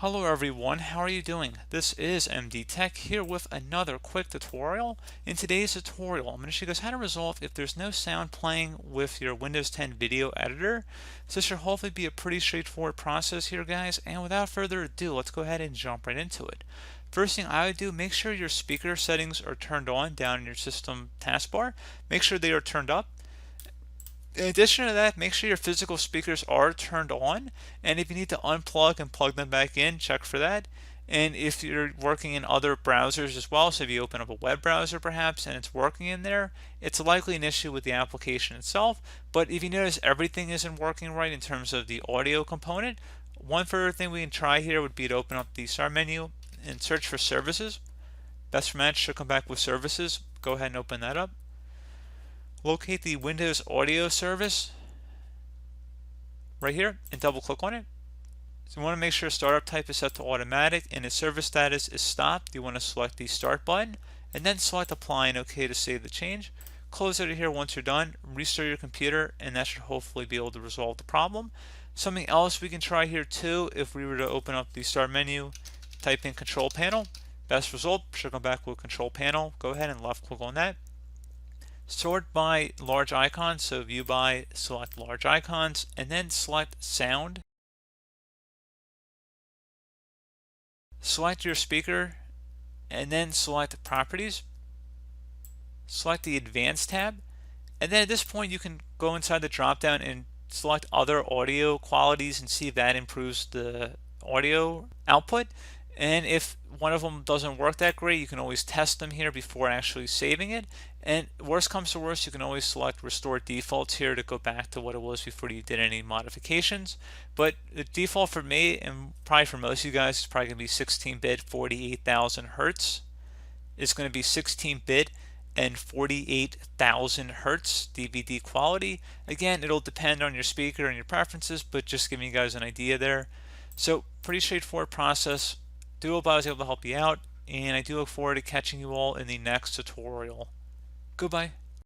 Hello everyone, how are you doing? This is MD Tech here with another quick tutorial. In today's tutorial, I'm going to show you guys how to resolve if there's no sound playing with your Windows 10 video editor. So this should hopefully be a pretty straightforward process here, guys. And without further ado, let's go ahead and jump right into it. First thing I would do, make sure your speaker settings are turned on down in your system taskbar. Make sure they are turned up. In addition to that, make sure your physical speakers are turned on, and if you need to unplug and plug them back in, check for that. And if you're working in other browsers as well, so if you open up a web browser perhaps and it's working in there, it's likely an issue with the application itself. But if you notice everything isn't working right in terms of the audio component, one further thing we can try here would be to open up the start menu and search for services. Best match should come back with services. Go ahead and open that up. Locate the Windows Audio service right here and double click on it. So you want to make sure startup type is set to automatic and its service status is stopped. You want to select the start button and then select apply and OK to save the change. Close out of here once you're done, restart your computer, and that should hopefully be able to resolve the problem. Something else we can try here too, if we were to open up the start menu, type in control panel, best result should come back with control panel. Go ahead and left click on that. Sort by large icons, so view by, select large icons, and then select sound. Select your speaker, and then select properties. Select the advanced tab, and then at this point you can go inside the drop down and select other audio qualities and see if that improves the audio output. And if one of them doesn't work that great, you can always test them here before actually saving it. And worst comes to worst, you can always select restore defaults here to go back to what it was before you did any modifications. But the default for me, and probably for most of you guys, is probably going to be 16-bit 48,000 hertz. It's going to be 16-bit and 48,000 hertz DVD quality. Again, it'll depend on your speaker and your preferences, but just giving you guys an idea there. So pretty straightforward process. Do hope I was able to help you out, and I do look forward to catching you all in the next tutorial. Goodbye.